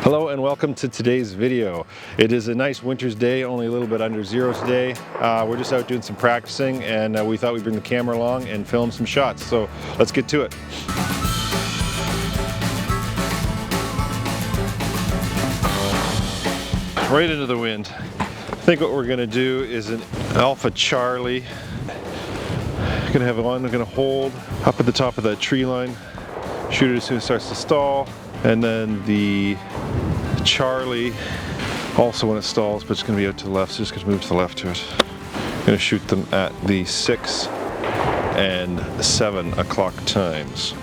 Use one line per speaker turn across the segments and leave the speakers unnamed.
Hello and welcome to today's video. It is a nice winter's day, only a little bit under zero today. We're just out doing some practicing and we thought we'd bring the camera along and film some shots. So let's get to it. Right into the wind. I think what we're going to do is an Alpha Charlie. I'm going to have one, I'm going to hold up at the top of that tree line, shoot it as soon as it starts to stall, and then the Charlie also when it stalls, but it's going to be out to the left, so just going to move to the left to it. I'm going to shoot them at the 6 and 7 o'clock times.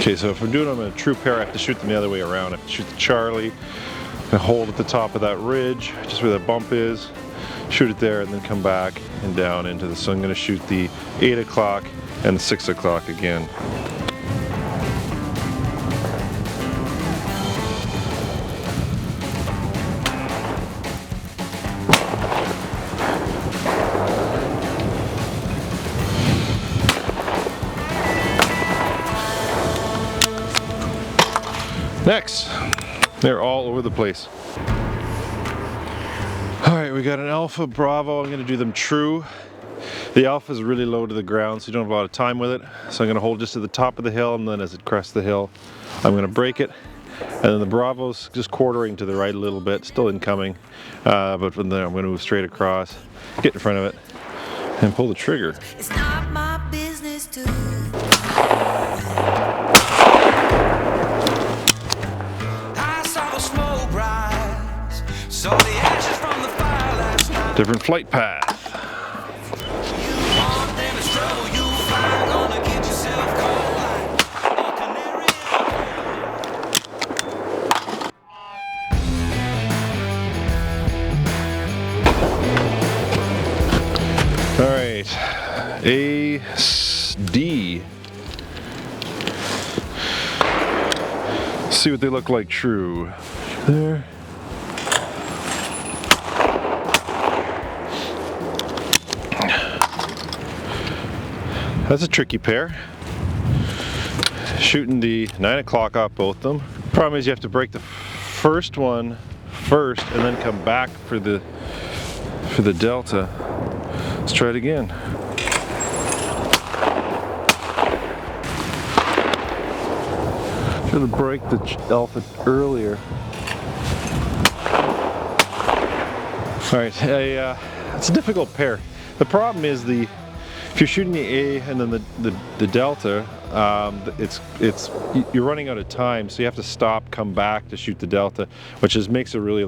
Okay, so if I'm doing them in a true pair, I have to shoot them the other way around. I have to shoot the Charlie and hold at the top of that ridge, just where that bump is, shoot it there, and then come back and down into the. So I'm going to shoot the 8 o'clock and the 6 o'clock again. Next, they're all over the place. Alright, we got an Alpha Bravo. I'm going to do them true. The Alpha is really low to the ground, so you don't have a lot of time with it. So I'm going to hold just at the top of the hill, and then as it crests the hill, I'm going to break it. And then the Bravo's just quartering to the right a little bit, still incoming. But from there, I'm going to move straight across, get in front of it, and pull the trigger.
It's not my business to.
Different flight path. All right, A, D. See what they look like true. There. That's a tricky pair. Shooting the 9 o'clock off both of them. Problem is you have to break the first one first and then come back for the delta. Let's try it again. Should have braked the Alpha earlier. All right, it's a difficult pair. The problem is if you're shooting the A and then the delta, you're running out of time, so you have to stop, come back to shoot the delta, which makes a really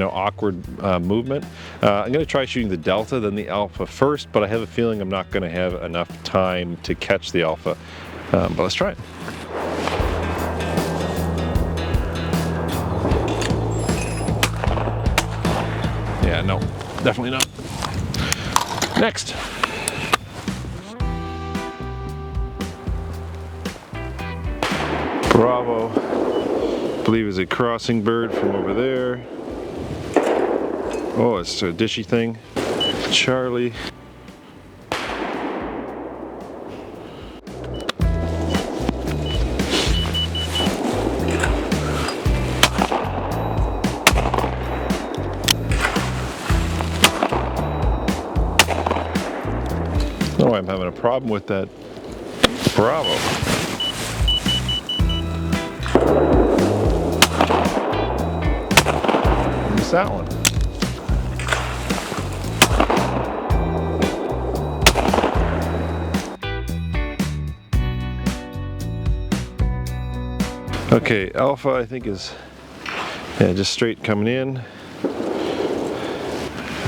awkward movement. I'm going to try shooting the delta, then the Alpha first, but I have a feeling I'm not going to have enough time to catch the Alpha. But let's try it. Yeah, no, definitely not. Next. Bravo, I believe is a crossing bird from over there. Oh, it's a dishy thing. Charlie. Oh, I'm having a problem with that Bravo. That one. Okay, Alpha I think is just straight coming in,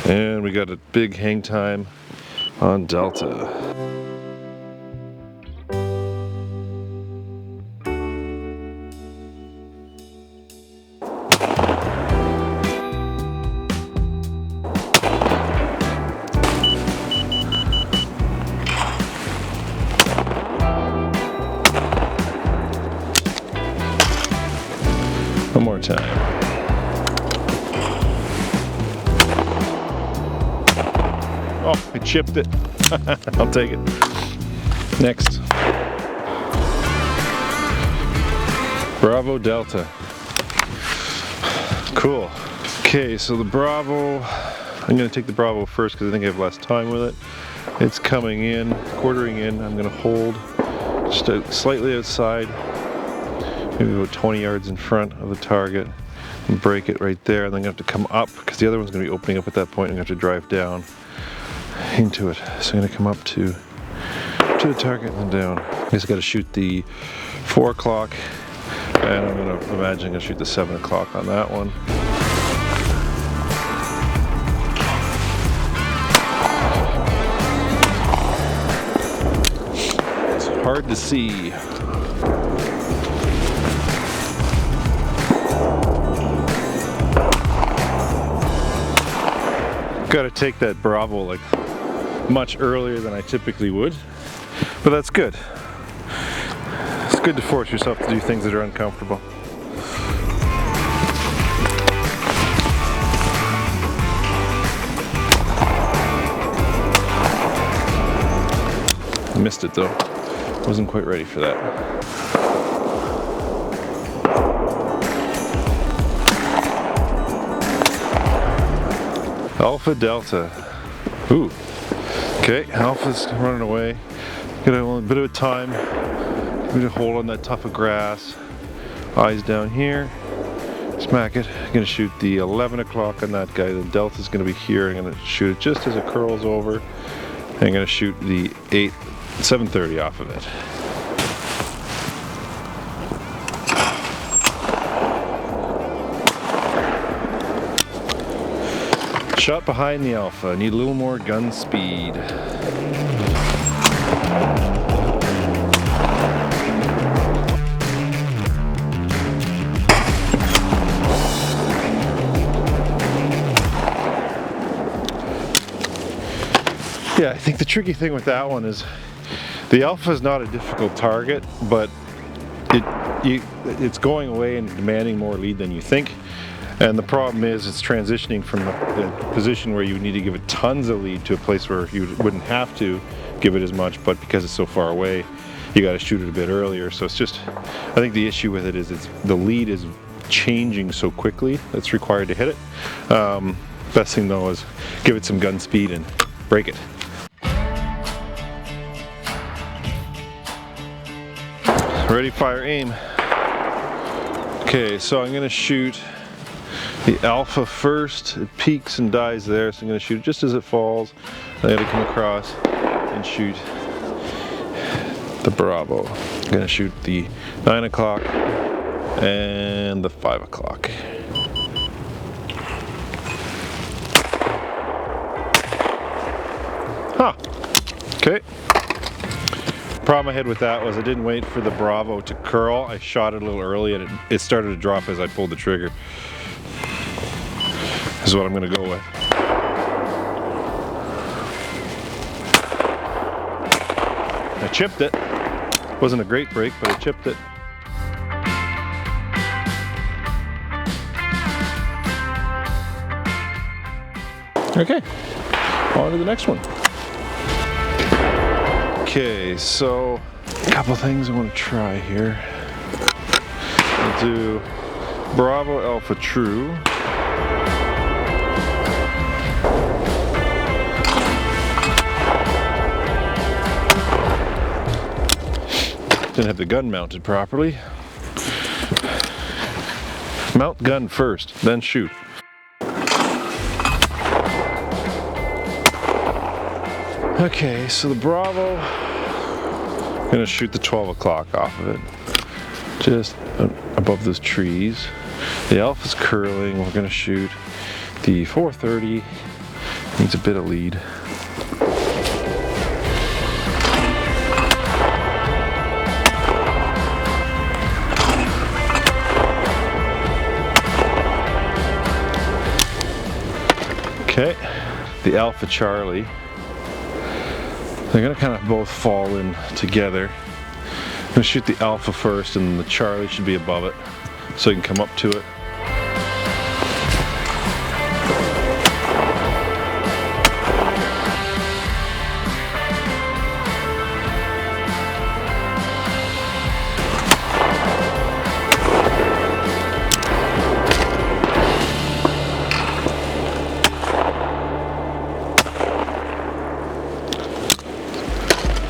and we got a big hang time on Delta. One more time. Oh, I chipped it. I'll take it. Next. Bravo Delta. Cool. Okay, so the Bravo, I'm going to take the Bravo first because I think I have less time with it. It's coming in, quartering in. I'm going to hold just slightly outside, maybe about 20 yards in front of the target, and break it right there. And then I'm going to have to come up because the other one's going to be opening up at that point. I'm going to have to drive down into it. So I'm going to come up to the target and then down. I just got to shoot the 4 o'clock, and I'm going to imagine I'm going to shoot the 7 o'clock on that one. It's hard to see. Got to take that Bravo like much earlier than I typically would, but that's good. It's good to force yourself to do things that are uncomfortable. I missed it though. Wasn't quite ready for that. Alpha Delta. Ooh. Okay, Alpha's running away. Got a bit of a time. I'm gonna hold on that tuft of grass. Eyes down here. Smack it. I'm gonna shoot the 11 o'clock on that guy. The Delta's gonna be here. I'm gonna shoot it just as it curls over. And I'm gonna shoot the 7:30 off of it. Shot behind the Alpha. Need a little more gun speed. Yeah, I think the tricky thing with that one is the Alpha is not a difficult target, but it's going away and demanding more lead than you think. And the problem is it's transitioning from the position where you need to give it tons of lead to a place where you wouldn't have to give it as much, but because it's so far away, you got to shoot it a bit earlier. So it's just, I think the issue with it is the lead is changing so quickly that's required to hit it. Best thing though is give it some gun speed and break it. Ready, fire, aim. Okay, so I'm gonna shoot the Alpha first. It peaks and dies there, so I'm gonna shoot it just as it falls. I gotta come across and shoot the Bravo. I'm gonna shoot the 9 o'clock and the 5 o'clock. Huh, okay. Problem I had with that was I didn't wait for the Bravo to curl. I shot it a little early and it started to drop as I pulled the trigger. This is what I'm gonna go with. I chipped it. Wasn't a great break, but I chipped it. Okay, on to the next one. Okay, so a couple things I want to try here. I'll do Bravo Alpha True. Didn't have the gun mounted properly. Mount gun first, then shoot. Okay, so the Bravo, I'm gonna shoot the 12 o'clock off of it, just above those trees. The Alpha's curling, we're gonna shoot the 4:30, needs a bit of lead. Okay, the Alpha Charlie. They're gonna kind of both fall in together. I'm gonna shoot the Alpha first and the Charlie should be above it so you can come up to it.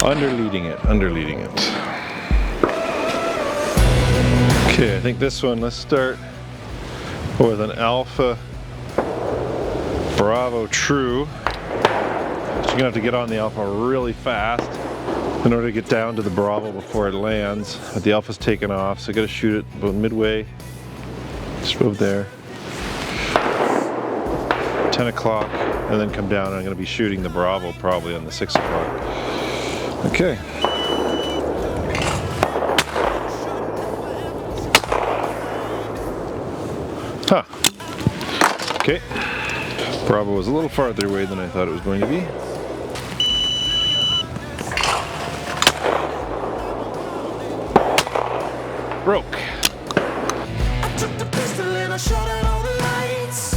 Underleading it. Okay, I think this one, let's start with an Alpha Bravo True. So you're gonna have to get on the Alpha really fast in order to get down to the Bravo before it lands. But the Alpha's taken off, so I gotta shoot it about midway. Just about there. 10 o'clock, and then come down, and I'm gonna be shooting the Bravo probably on the 6 o'clock. Okay. Huh. Okay. Bravo was a little farther away than I thought it was going to be. Broke.
I took the pistol and I shot out all the lights.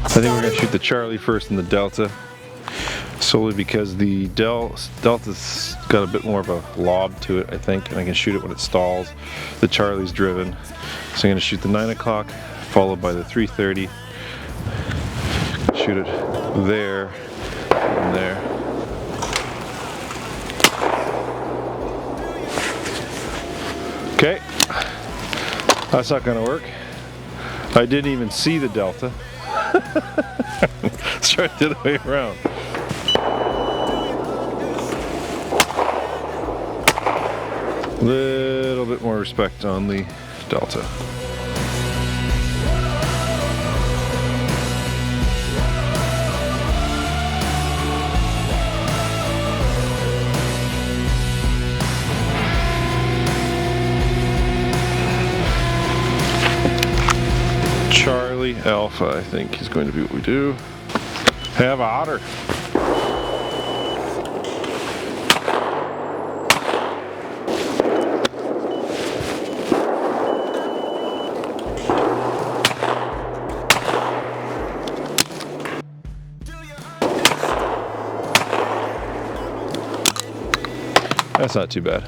I think we're going to shoot the Charlie first and the Delta, solely because the Delta's got a bit more of a lob to it, I think, and I can shoot it when it stalls. The Charlie's driven. So I'm going to shoot the 9 o'clock, followed by the 3:30. Shoot it there and there. Okay, that's not going to work. I didn't even see the Delta. Let's try it the other way around. Little bit more respect on the Delta. Charlie Alpha, I think, is going to be what we do. Have a otter. That's not too bad.